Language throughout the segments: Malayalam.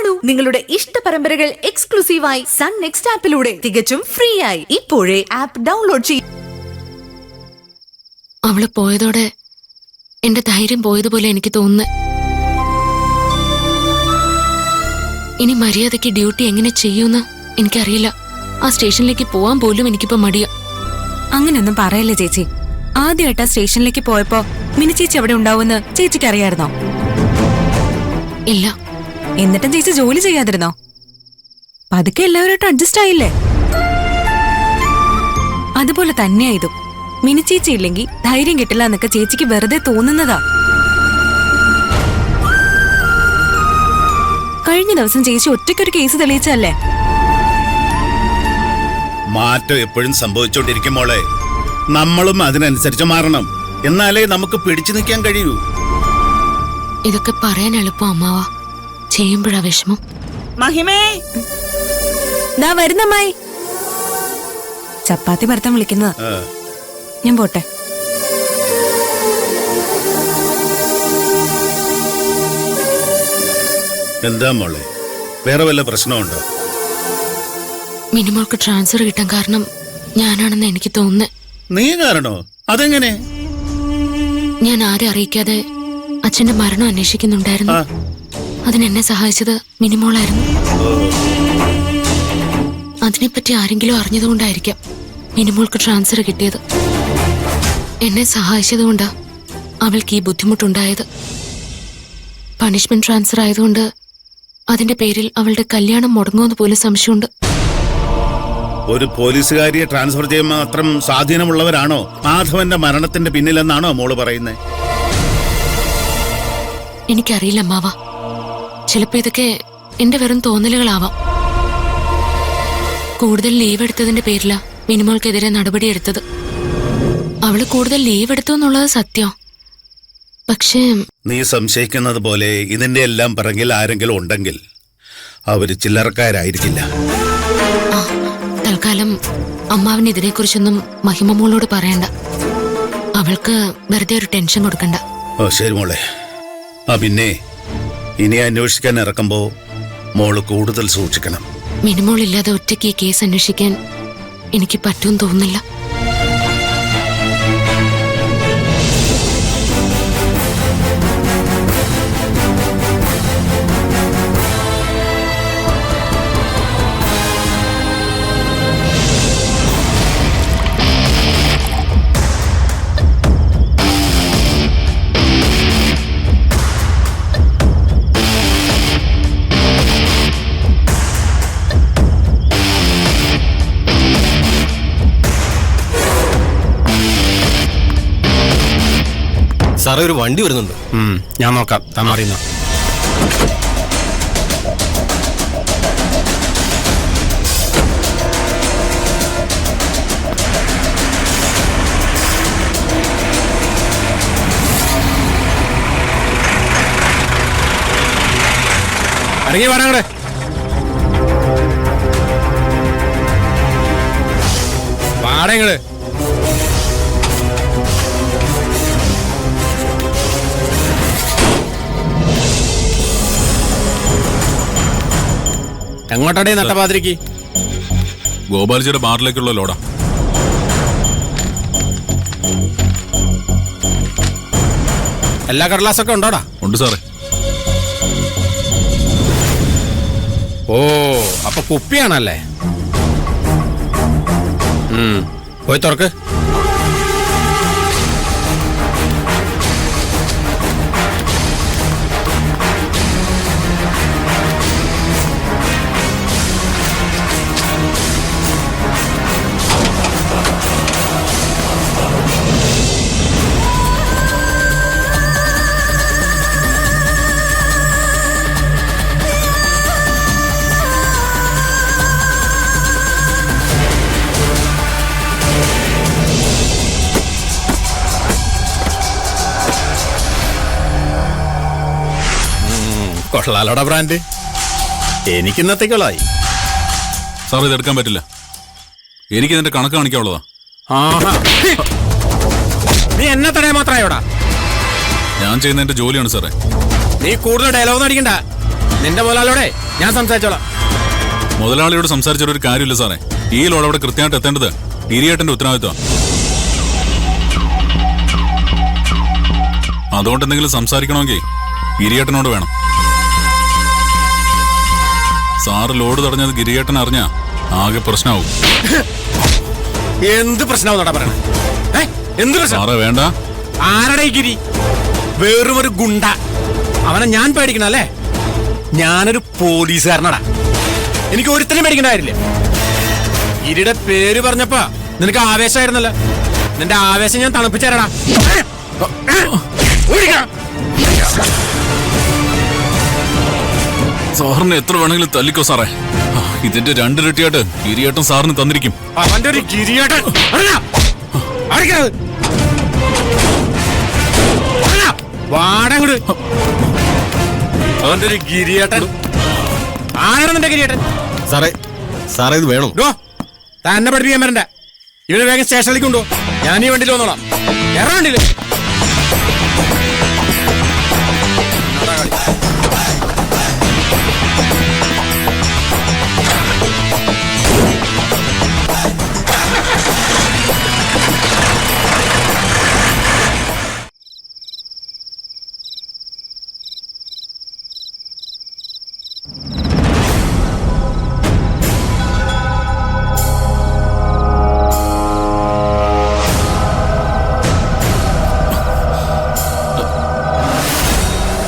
കാണൂ നിങ്ങളുടെ ഇഷ്ട പരമ്പരകൾ എക്സ്ക്ലൂസീവായി സൺ നെക്സ്റ്റ് ആപ്പിലൂടെ തികച്ചും ഫ്രീ ആയി. ഇപ്പോഴേ ആപ്പ് ഡൗൺലോഡ് ചെയ്യൂ. അവള് പോയതോടെ എന്റെ ധൈര്യം പോയതുപോലെ എനിക്ക് തോന്നുന്നു. ഇനി മര്യാദയ്ക്ക് ഡ്യൂട്ടി എങ്ങനെ ചെയ്യുമെന്ന് എനിക്കറിയില്ല. ആ സ്റ്റേഷനിലേക്ക് പോവാൻ പോലും എനിക്കിപ്പോ മടിയാ. അങ്ങനെയൊന്നും പറയല്ലേ ചേച്ചി. ആദ്യമായിട്ട് ആ സ്റ്റേഷനിലേക്ക് പോയപ്പോ മിനി ചേച്ചി അവിടെ ഉണ്ടാവുമെന്ന് ചേച്ചിക്ക് അറിയായിരുന്നോ? ഇല്ല. എന്നിട്ടും ചേച്ചി ജോലി ചെയ്യാതിരുന്നോ? പതുക്കെ എല്ലാവരുമായിട്ട് അഡ്ജസ്റ്റ് ആയില്ലേ? അതുപോലെ തന്നെയാ ഇതും. മിനി ചേച്ചി ഇല്ലെങ്കിൽ ധൈര്യം കിട്ടില്ല എന്നൊക്കെ ചേച്ചിക്ക് വെറുതെ തോന്നുന്നതാ. കഴിഞ്ഞ ദിവസം ചേച്ചി ഒറ്റയ്ക്കൊരു കേസ് തെളിയിച്ചല്ലേ? മാറ്റം എപ്പോഴും സംഭവിച്ചോണ്ടിരിക്കും മോളെ. നമ്മളും അതിനനുസരിച്ച് മാറണം. എന്നാലേ നമുക്ക് പിടിച്ചു നിൽക്കാൻ കഴിയൂ. ഇതൊക്കെ പറയാൻ എളുപ്പം അമ്മാവാ, ചെയ്യുമ്പോഴാ വിഷമം. മഹിമേ, ദാ വരുന്നമ്മായി. ചപ്പാത്തി പരത്താൻ വിളിക്കുന്നത്. ഞാൻ പോട്ടെ. എന്താ മോളെ, വേറെ വല്ല പ്രശ്നമുണ്ടോ? മിനിമോൾക്ക് ട്രാൻസ്ഫർ കിട്ടാൻ കാരണം ഞാനാണെന്ന് എനിക്ക് തോന്നുന്നേ. നീ കാരണോ? അതെങ്ങനെ? ഞാൻ ആരെ അറിയിക്കാതെ അച്ഛന്റെ മരണം അന്വേഷിക്കുന്നുണ്ടായിരുന്നു. അതിനെന്നെ സഹായിച്ചത് മിനിമോളായിരുന്നു. അതിനെപ്പറ്റി ആരെങ്കിലും അറിഞ്ഞതുകൊണ്ടായിരിക്കാം മിനിമോൾക്ക് ട്രാൻസ്ഫർ കിട്ടിയത്. എന്നെ സഹായിച്ചതുകൊണ്ടാ അവൾക്ക് ഈ ബുദ്ധിമുട്ടുണ്ടായത്. പണിഷ്മെന്റ് ട്രാൻസ്ഫർ ആയതുകൊണ്ട് അതിന്റെ പേരിൽ അവളുടെ കല്യാണം മുടങ്ങുമെന്ന് പോലും സംശയമുണ്ട്. ഒരു പോലീസുകാരിയെ ട്രാൻസ്ഫർ ചെയ്യാൻ മാത്രം സ്വാധീനമുള്ളവരാണോ മാധവന്റെ മരണത്തിന്റെ പിന്നിലെന്നാണോ മോള് പറയുന്നത്? എനിക്കറിയില്ല അമ്മാവ. ചിലപ്പോ ഇതൊക്കെ എന്റെ വെറും തോന്നലുകളാവാം. കൂടുതൽ ലീവ് എടുത്തതിന്റെ പേരിലാ മിനിമോൾക്കെതിരെ നടപടിയെടുത്തത്. അവള് കൂടുതൽ ലീവ് എടുത്തു എന്നുള്ളത് സത്യം. പക്ഷേ നീ സംശയിക്കുന്നത് പോലെ ഇതിന്റെ എല്ലാം പിറകിൽ ആരെങ്കിലും ഉണ്ടെങ്കിൽ അവര് ചില്ലറക്കാരായിരിക്കില്ല. തൽക്കാലം അമ്മാവിന് ഇതിനെക്കുറിച്ചൊന്നും മഹിമ മോളോട് പറയണ്ട. അവൾക്ക് വെറുതെ ഒരു ടെൻഷൻ കൊടുക്കണ്ട. ഓ ശരി മോളെ. പിന്നെ ഇനി അന്വേഷിക്കാൻ ഇറക്കുമ്പോ മോള് കൂടുതൽ സൂക്ഷിക്കണം. മിനിമോളില്ലാതെ ഒറ്റയ്ക്ക് ഈ കേസ് അന്വേഷിക്കാൻ എനിക്ക് പറ്റുമെന്ന് തോന്നുന്നില്ല. സാറേ, ഒരു വണ്ടി വരുന്നുണ്ട്. ഞാൻ നോക്കാം. താൻ അറിയുന്ന ഇറങ്ങി വരാങ്ങടെ. വാടങ്ങള് എങ്ങോട്ടാടേ നട്ടപാതിരിക്ക്? ഗോപാൽജിയുടെ ബാറിലേക്കുള്ള ലോഡാ. എല്ലാ കടലാസൊക്കെ ഉണ്ടോടാ? ഉണ്ട് സാറേ. ഓ, അപ്പൊ കുപ്പിയാണല്ലേ? പോയി തുറക്ക്. കൊള്ളാലോടാ ബ്രാൻഡ്. എനിക്ക് ഇന്നത്തേക്കുള്ളതായി. സാർ ഇതെടുക്കാൻ പറ്റില്ല. എനിക്ക് ഇതിന്റെ കണക്ക് കാണിക്കാനുള്ളതാ. നീ എന്നെ തടയാൻ മാത്രമായോടാ? ഞാൻ ചെയ്യുന്ന എന്റെ ജോലിയാണ് സാറേ. നീ കൂടുതൽ ഡയലോഗ് അടിക്കണ്ട. നിന്റെ മുതലാളിയോടെ ഞാൻ സംസാരിച്ചോളാം. മുതലാളിയോട് സംസാരിച്ചിട്ട് ഒരു കാര്യമില്ല സാറേ. ഈ ലോഡ് അവിടെ കൃത്യമായിട്ട് എത്തേണ്ടത് ഗിരിയേട്ടന്റെ ഉത്തരവാദിത്വം. അതുകൊണ്ട് എന്തെങ്കിലും സംസാരിക്കണമെങ്കിൽ ഗിരിയേട്ടനോട് വേണം. സാറ് ലോഡ് തടഞ്ഞത് ഗിരിയേട്ടൻ അറിഞ്ഞാ ആകെ പ്രശ്നമാവും. എന്ത് പ്രശ്നമാവും പറയണേ? എന്ത് പ്രശ്നം? സാറേ വേണ്ട. ആരുടെ ഈ ഗിരി? വെറും ഒരു ഗുണ്ട. അവനെ ഞാൻ പേടിക്കണല്ലേ? ഞാനൊരു പോലീസുകാരനടാ. എനിക്ക് ഒരുത്തനും പേടിക്കേണ്ട കാര്യമില്ല. ഗിരിയുടെ പേര് പറഞ്ഞപ്പോ നിനക്ക് ആവേശമായിരുന്നല്ലോ. നിന്റെ ആവേശം ഞാൻ തണുപ്പിച്ചേരടാ. സാറിന് എത്ര വേണമെങ്കിലും തല്ലിക്കോ സാറേ. ഇതിന്റെ 2 ഇരട്ടിയായിട്ട് ഗിരിയേട്ടൻ സാറിന് തന്നിരിക്കും. അവന്റെ ഒരു ഗിരിയേട്ടൻ. വാടങ്ങോട്. അവന്റെ ഒരു ഗിരിയേട്ടൻ. ആരാണ് നിന്റെ ഗിരിയേട്ടൻ? സാറേ ഇത് വേണം. തന്നെ പഠിപ്പിക്കാൻ വരണ്ട. ഇവന് വേഗം സ്റ്റേഷനിലേക്ക് കൊണ്ടോ. ഞാൻ ഈ വണ്ടിയിൽ വന്നോളാം. വണ്ടിയില്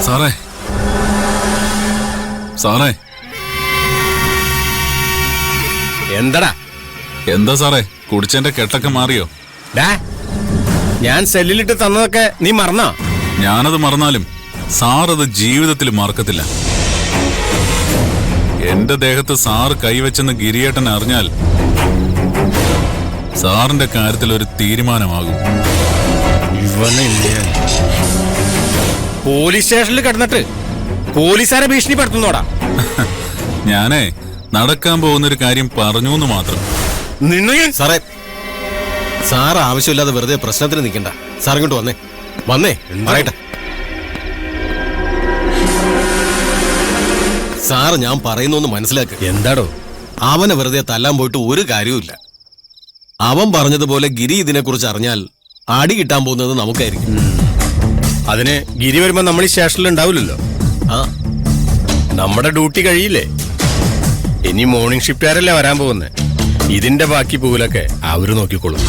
സാറേ സാറേ എന്തടാ? എന്താ സാറേ കുടിച്ചെന്റെ കെട്ടൊക്കെ മാറിയോ? ഞാൻ സെല്ലിലിട്ട് തന്നതൊക്കെ നീ മറന്നോ? ഞാനത് മറന്നാലും സാറത് ജീവിതത്തിൽ മറക്കത്തില്ല. എന്റെ ദേഹത്ത് സാറ് കൈവച്ചെന്ന് ഗിരിയേട്ടൻ അറിഞ്ഞാൽ സാറിന്റെ കാര്യത്തിൽ ഒരു തീരുമാനമാകും. പോലീസ് സ്റ്റേഷനിൽ കിടന്നിട്ട് പോലീസുകാരെ ഭീഷണിപ്പെടുത്തുന്നോടാ. ഞാനേ നടക്കാൻ പോകുന്നൊരു കാര്യം പറഞ്ഞു എന്ന് മാത്രം. സാർ ആവശ്യമില്ലാതെ വെറുതെ പ്രശ്നത്തിന് നിൽക്കണ്ട. സാർ ഇങ്ങോട്ട് വന്നേ പറയട്ടെ. സാർ ഞാൻ പറയുന്നൊന്ന് മനസ്സിലാക്കുക. എന്താടോ? അവനെ വെറുതെ തല്ലാൻ പോയിട്ട് ഒരു കാര്യവുമില്ല. അവൻ പറഞ്ഞതുപോലെ ഗിരി ഇതിനെക്കുറിച്ച് അറിഞ്ഞാൽ അടി കിട്ടാൻ പോകുന്നത് നമുക്കായിരിക്കും. അതിന് ഗിരി വരുമ്പോ നമ്മൾ ഈ സ്റ്റേഷനിൽ ഉണ്ടാവില്ലല്ലോ. നമ്മുടെ ഡ്യൂട്ടി കഴിയില്ലേ? ഇനി മോർണിംഗ് ഷിഫ്റ്റുകാരല്ലേ വരാൻ പോകുന്നത്. ഇതിന്റെ ബാക്കി പൂലൊക്കെ അവര് നോക്കിക്കോളും.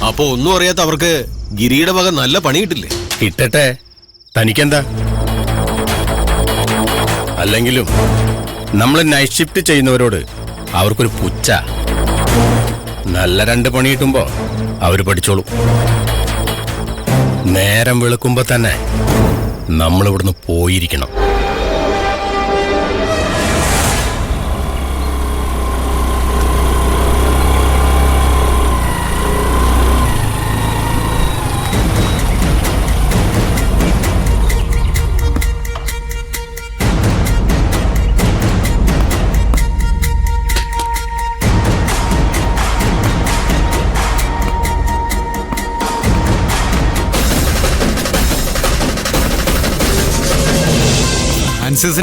അപ്പൊ ഒന്നും അറിയാത്ത അവർക്ക് ഗിരിയുടെ വക നല്ല പണി കിട്ടില്ലേ? കിട്ടട്ടെ, തനിക്കെന്താ? അല്ലെങ്കിലും നമ്മൾ നൈറ്റ് ഷിഫ്റ്റ് ചെയ്യുന്നവരോട് അവർക്കൊരു പുച്ഛ. നല്ല 2 പണി കിട്ടുമ്പോ അവര് പഠിച്ചോളും. നേരം വെളുക്കുമ്പോ തന്നെ നമ്മൾ ഇവിടുന്ന് പോയിരിക്കണം.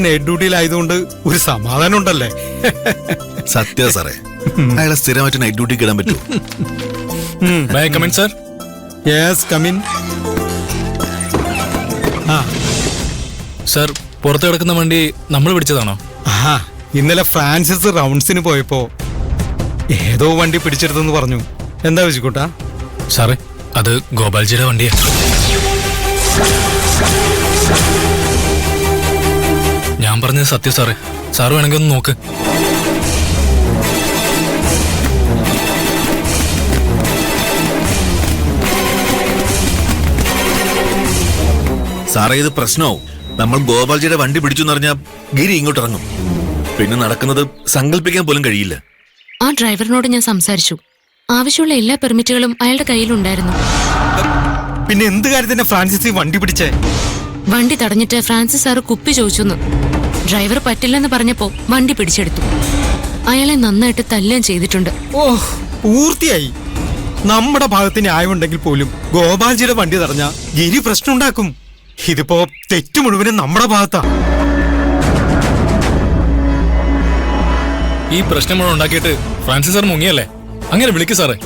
നൈറ്റ് ഡ്യൂട്ടിയിലായതുകൊണ്ട് ഒരു സമാധാനം ഉണ്ടല്ലേ? സത്യ സാറേ, അയാളെ സ്ഥിരമായിട്ട് നൈറ്റ് ഡ്യൂട്ടിക്ക് ഇടാൻ പറ്റുമോ? Sir. Yes, come in. Sir, പുറത്ത് കിടക്കുന്ന വണ്ടി നമ്മൾ പിടിച്ചതാണോ? ഇന്നലെ ഫ്രാൻസിസ് റൗണ്ട്സിന് പോയപ്പോ ഏതോ വണ്ടി പിടിച്ചെടുത്തെന്ന് പറഞ്ഞു. എന്താ വെച്ചിക്കോട്ടാ? സാറേ, അത് ഗോപാൽജിയുടെ വണ്ടിയാ. ഞാൻ പറഞ്ഞത് സത്യം സാറേ. സാറ് വേണമെങ്കിൽ ഒന്ന് നോക്ക്. സാറേ ഇത് പ്രശ്നമാവും. നമ്മൾ ഗോപാൽജിയുടെ വണ്ടി പിടിച്ചു എന്നറിഞ്ഞാൽ ഗിരി ഇങ്ങോട്ട് ഇറങ്ങും. പിന്നെ നടക്കുന്നത് സങ്കല്പിക്കാൻ പോലും കഴിയില്ല. ആ ഡ്രൈവറിനോട് ഞാൻ സംസാരിച്ചു. ആവശ്യമുള്ള എല്ലാ പെർമിറ്റുകളും അയാളുടെ കയ്യിലുണ്ടായിരുന്നു. പിന്നെ എന്ത് കാര്യത്തിന് ഫ്രാൻസിസ് ഈ വണ്ടി പിടിച്ചേ? വണ്ടി തടഞ്ഞിട്ട് ഫ്രാൻസിസ് സാറ് കുപ്പി ചോദിച്ചെന്ന്. ഡ്രൈവർ പറ്റില്ലെന്ന് പറഞ്ഞപ്പോ വണ്ടി പിടിച്ചെടുത്തു. അയാളെ നന്നായിട്ട് തല്ലുകയും ചെയ്തിട്ടുണ്ട്. പൂർത്തിയായി. നമ്മുടെ ഭാഗത്ത് ന്യായമുണ്ടെങ്കിൽ പോലും ഗോപാൽജിയുടെ വണ്ടി തടഞ്ഞ ഗിരി പ്രശ്നം ഉണ്ടാക്കും. ഇതിപ്പോ തെറ്റു മുഴുവനും നമ്മുടെ ഭാഗത്താ. ഈ പ്രശ്നം മുഴുവൻ ഉണ്ടാക്കിയിട്ട് ഫ്രാൻസിസ് സാർ മുങ്ങിയല്ലേ? അങ്ങനെ വിളിക്കു സാറേ.